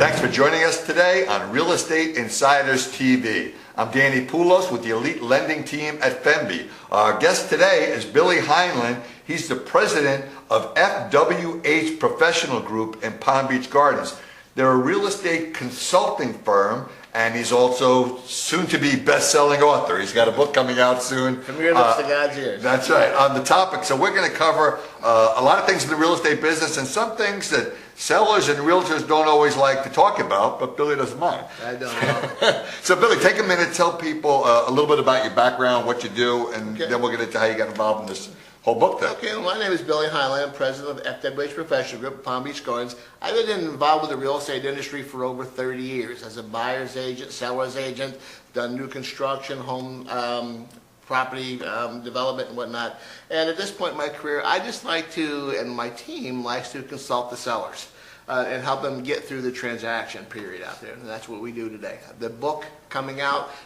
Thanks for joining us today on Real Estate Insiders TV. I'm Danny Poulos with the elite lending team at Femby. Our guest today is Billy Hineline. He's the president of FWH Professional Group in Palm Beach Gardens. They're a real estate consulting firm, and he's also soon-to-be best-selling author. He's got a book coming out soon. From your lips to God's ears. That's right, on the topic. So we're going to cover a lot of things in the real estate business and some things that sellers and realtors don't always like to talk about, but Billy doesn't mind. I don't know. So Billy, take a minute, tell people a little bit about your background, what you do, and then we'll get into how you got involved in this whole book thing. Okay, well, my name is Billy Hineline. I'm president of FWH Professional Group, Palm Beach Gardens. I've been involved with the real estate industry for over 30 years as a buyer's agent, seller's agent, done new construction, home property development and whatnot. And at this point in my career, I just like to, and my team likes to consult the sellers and help them get through the transaction period out there. And that's what we do today. The book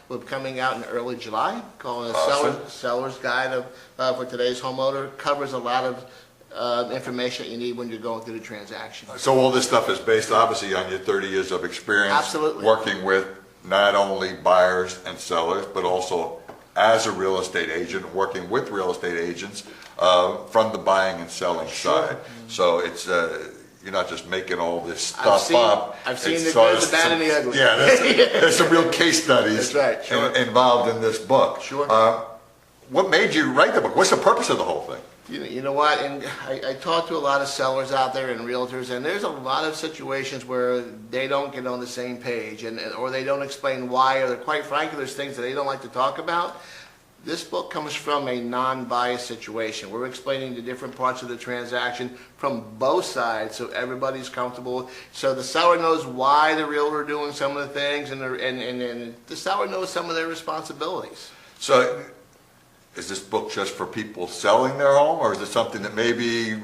will be coming out in early July, called Seller's Guide for Today's Homeowner. Covers a lot of information that you need when you're going through the transaction. So all this stuff is based obviously on your 30 years of experience. Absolutely. Working with not only buyers and sellers, but also as a real estate agent, working with real estate agents from the buying and selling side. So it's you're not just making all this stuff up. I've seen the good, the bad, and the ugly. Yeah, there's some real case studies involved in this book. Sure. What made you write the book? What's the purpose of the whole thing? You know what, and I talk to a lot of sellers out there and realtors, and there's a lot of situations where they don't get on the same page, or they don't explain why, or quite frankly, there's things that they don't like to talk about. This book comes from a non-biased situation. We're explaining the different parts of the transaction from both sides so everybody's comfortable. So the seller knows why the realtor doing some of the things, and the seller knows some of their responsibilities. So is this book just for people selling their home, or is it something that maybe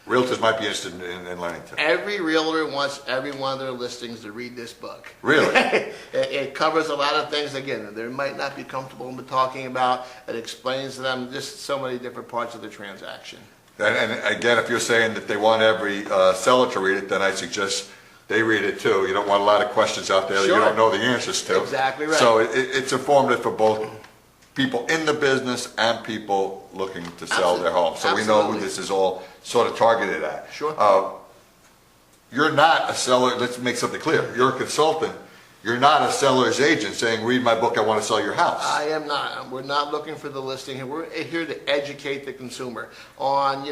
realtors might be interested in learning too? Every realtor wants every one of their listings to read this book. Really? It covers a lot of things, again, that they might not be comfortable in talking about. It explains to them just so many different parts of the transaction. And again, if you're saying that they want every seller to read it, then I suggest they read it too. You don't want a lot of questions out there that you don't know the answers to. Exactly right. So it's informative for both people in the business and people looking to sell their home. So we know who this is all sort of targeted at. Sure. You're not a seller. Let's make something clear. You're a consultant. You're not a seller's agent saying, read my book, I want to sell your house. I am not. We're not looking for the listing. We're here to educate the consumer on,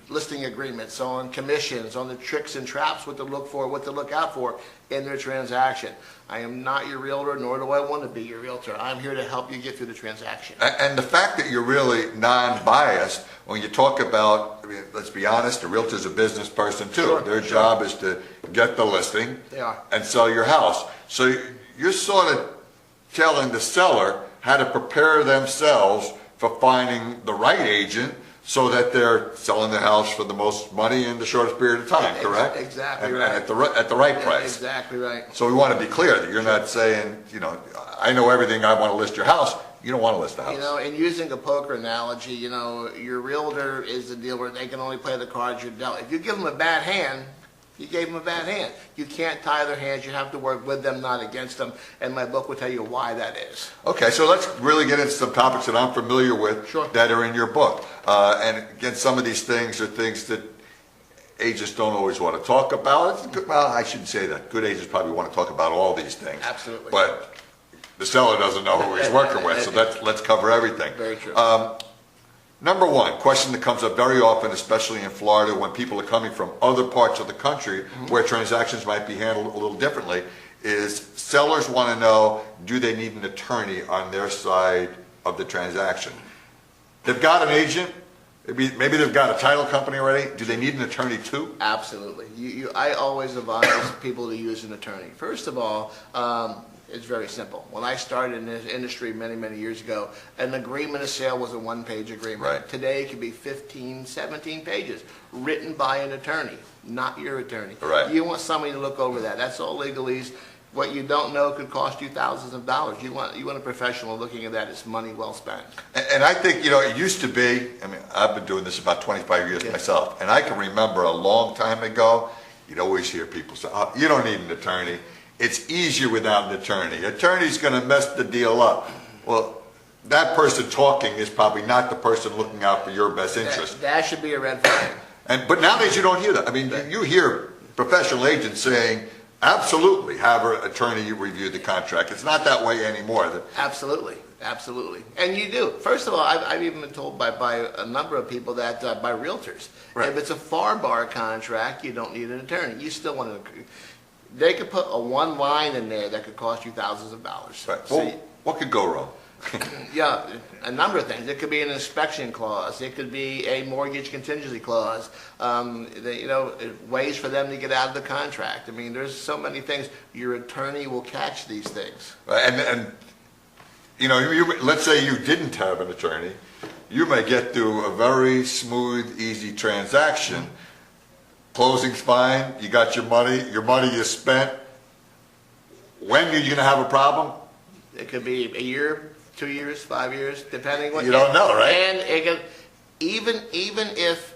listing agreements, on commissions, on the tricks and traps, what to look for, what to look out for in their transaction. I am not your realtor, nor do I want to be your realtor. I'm here to help you get through the transaction. And the fact that you're really non-biased, when you talk about, I mean, let's be honest, a realtor's a business person too. Sure, Their job is to get the listing and sell your house. So you're sort of telling the seller how to prepare themselves for finding the right agent so that they're selling the house for the most money in the shortest period of time, correct? Exactly and, right. And at the right price. Exactly right. So we want to be clear that you're not saying, I know everything, I want to list your house. You don't want to list the house. In using a poker analogy, your realtor is the dealer. They can only play the cards you're dealt. If you give them a bad hand, you gave them a bad hand. You can't tie their hands. You have to work with them, not against them. And my book will tell you why that is. Okay, so let's really get into some topics that I'm familiar with that are in your book. And again, some of these things are things that agents don't always want to talk about. Well, I shouldn't say that. Good agents probably want to talk about all these things. Absolutely. But the seller doesn't know who he's working with, so let's cover everything. Very true. Number one, question that comes up very often, especially in Florida, when people are coming from other parts of the country where transactions might be handled a little differently, is sellers want to know, do they need an attorney on their side of the transaction? They've got an agent, maybe they've got a title company already. Do they need an attorney too? Absolutely. I always advise people to use an attorney. First of all, it's very simple. When I started in this industry many, many years ago, an agreement of sale was a one-page agreement. Right. Today it could be 15, 17 pages, written by an attorney, not your attorney. Right. You want somebody to look over that. That's all legalese. What you don't know could cost you thousands of dollars. You want a professional looking at that. It's money well spent. And I think, it used to be, I've been doing this about 25 years myself, and I can remember a long time ago, you'd always hear people say, oh, you don't need an attorney. It's easier without an attorney. Attorney's going to mess the deal up. Well, that person talking is probably not the person looking out for your best interest. That should be a red flag. But nowadays you don't hear that. I mean, you hear professional agents saying, absolutely, have an attorney review the contract. It's not that way anymore. Absolutely, absolutely. And you do. First of all, I've even been told by a number of people that, by realtors, Right. if it's a FAR bar contract, you don't need an attorney. You still want to, they could put a one line in there that could cost you thousands of dollars. Right. So Well, what could go wrong? yeah, a number of things. It could be an inspection clause. It could be a mortgage contingency clause. Ways for them to get out of the contract. I mean, there's so many things. Your attorney will catch these things. And let's say you didn't have an attorney. You may get through a very smooth, easy transaction. Closing's fine. You got your money is spent. When are you going to have a problem? It could be a year, 2 years, 5 years, depending what You don't know, right? And it could, even if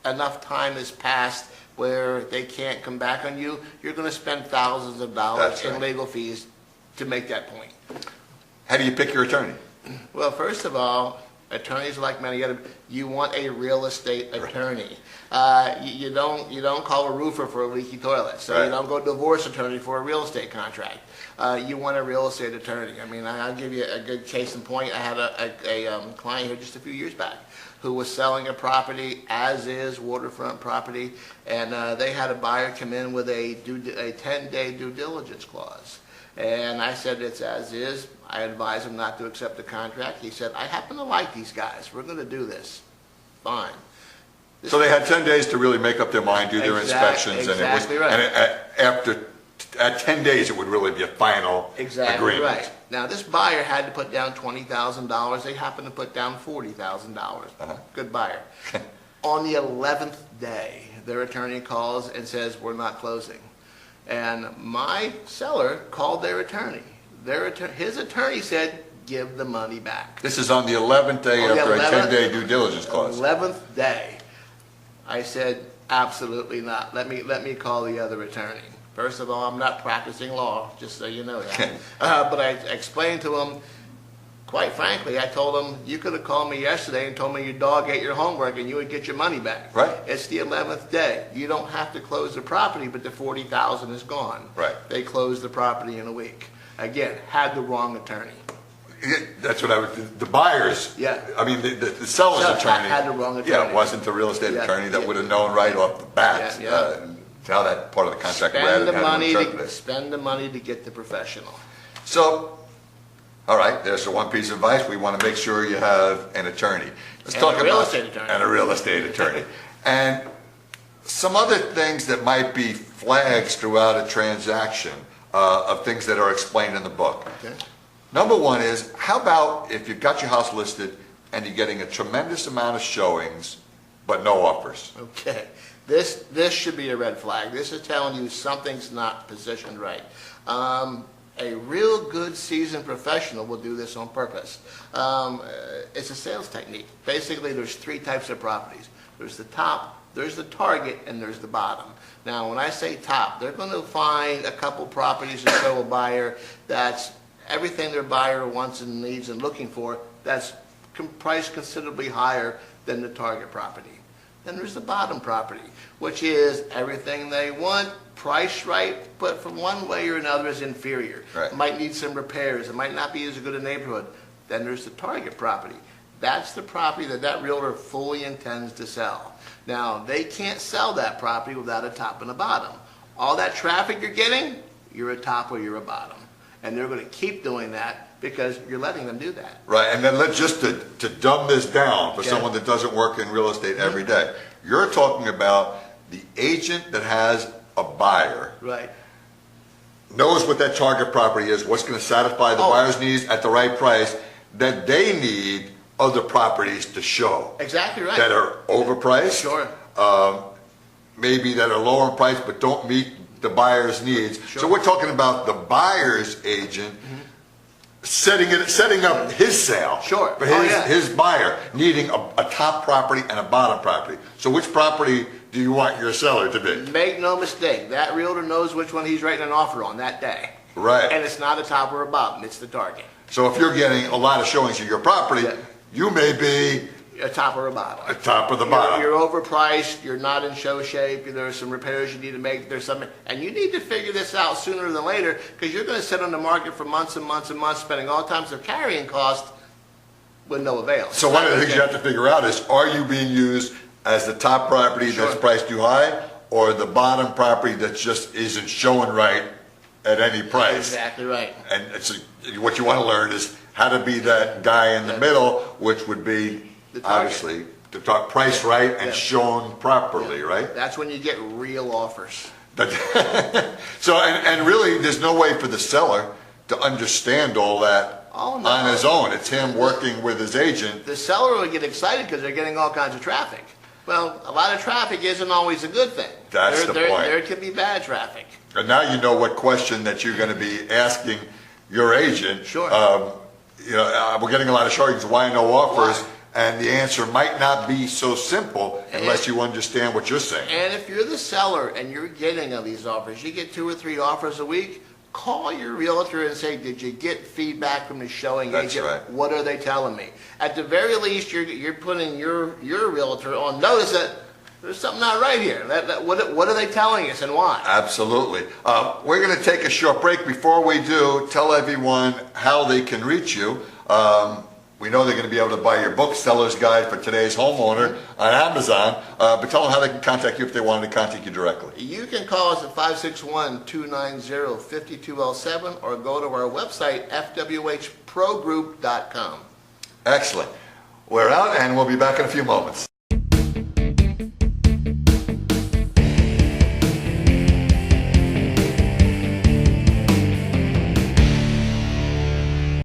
enough time has passed where they can't come back on you, you're going to spend thousands of dollars That's in right. legal fees to make that point. How do you pick your attorney? Well, first of all, attorneys like many other, you want a real estate attorney. You don't call a roofer for a leaky toilet. So Right. you don't go divorce attorney for a real estate contract. You want a real estate attorney. I mean, I'll give you a good case in point. I had a client here just a few years back who was selling a property as is, waterfront property, and they had a buyer come in with a 10-day due diligence clause. And I said, it's as is. I advised him not to accept the contract. He said, I happen to like these guys. We're going to do this. Fine. So they had 10 days to really make up their mind, do their inspections, exactly right. and at 10 days it would really be a final Exactly agreement. right. Now, this buyer had to put down $20,000. They happened to put down $40,000. Good buyer. On the 11th day, their attorney calls and says, we're not closing. And my seller called their attorney. His attorney said, give the money back. This is on the 11th day On the after a 11th 10-day due diligence clause. 11th day. I said, absolutely not. Let me call the other attorney. First of all, I'm not practicing law, just so you know that. But I explained to him, quite frankly, I told him, you could have called me yesterday and told me your dog ate your homework and you would get your money back. Right. It's the 11th day. You don't have to close the property, but the $40,000 is gone. Right. They closed the property in a week. Again, had the wrong attorney. Yeah, that's what I would. The buyers. Yeah. I mean, the seller's So, attorney. had the wrong attorney. Yeah, it wasn't the real estate Yeah, attorney that yeah. would have known right off the bat how that part of the contract read Spend and the how to money interpret to it. spend the money to get the professional. So, all right, there's the one piece of advice. We want to make sure you have an attorney. Let's And talk a about real estate attorney. And a real estate attorney. And some other things that might be flags throughout a transaction of things that are explained in the book. Okay. Number one is, how about if you've got your house listed and you're getting a tremendous amount of showings, but no offers? Okay, this should be a red flag. This is telling you something's not positioned right. A real good seasoned professional will do this on purpose. It's a sales technique. Basically, there's three types of properties. There's the top, there's the target, and there's the bottom. Now, when I say top, they're going to find a couple properties to show a buyer that's everything their buyer wants and needs and looking for, that's priced considerably higher than the target property. Then there's the bottom property, which is everything they want, priced right, but from one way or another is inferior. Right. It might need some repairs. It might not be as good a neighborhood. Then there's the target property. That's the property that realtor fully intends to sell. Now, they can't sell that property without a top and a bottom. All that traffic you're getting, you're a top or you're a bottom. And they're going to keep doing that because you're letting them do that. Right, and then just to dumb this down for Okay. someone that doesn't work in real estate every day, you're talking about the agent that has a buyer, Right. knows what that target property is, what's going to satisfy the Oh. buyer's needs at the right price, that they need other properties to show Exactly right. that are overpriced, Sure. maybe that are lower in price but don't meet the buyer's needs. Sure. So we're talking about the buyer's agent setting up his sale Sure. for Oh, yeah. his buyer needing a top property and a bottom property. So which property do you want your seller to be? Make no mistake, that realtor knows which one he's writing an offer on that day. Right. And it's not a top or a bottom, it's the target. So if you're getting a lot of showings of your property, Yeah. you may be A top or a bottom. a top or the bottom. You're overpriced, you're not in show shape, there's some repairs you need to make, there's something, and you need to figure this out sooner than later, because you're going to sit on the market for months and months and months, spending all kinds of carrying costs with no avail. So one of the things you have to figure out is, are you being used as the top property Sure. that's priced too high, or the bottom property that just isn't showing right at any price? Exactly right. And what you want to learn is how to be that guy in the middle, which would be The target. obviously to talk price right and Yeah. shown properly, right? That's when you get real offers. So, and really, there's no way for the seller to understand all that Oh, no. on his own. It's him working with his agent. The seller will get excited because they're getting all kinds of traffic. Well, a lot of traffic isn't always a good thing. That's the point. There can be bad traffic. And now you know what question that you're going to be asking your agent. Sure. We're getting a lot of showings, why no offers? Why? And the answer might not be so simple unless you understand what you're saying. And if you're the seller and you're getting of these offers, you get 2 or 3 offers a week, call your realtor and say, did you get feedback from the showing That's agent? right. What are they telling me? At the very least, you're putting your realtor on notice that there's something not right here. What are they telling us and why? Absolutely. We're going to take a short break. Before we do, tell everyone how they can reach you. We know they're going to be able to buy your book, Seller's Guide for Today's Homeowner, on Amazon. But tell them how they can contact you if they wanted to contact you directly. You can call us at 561-290-5207 or go to our website, fwhprogroup.com. Excellent. We're out, and we'll be back in a few moments.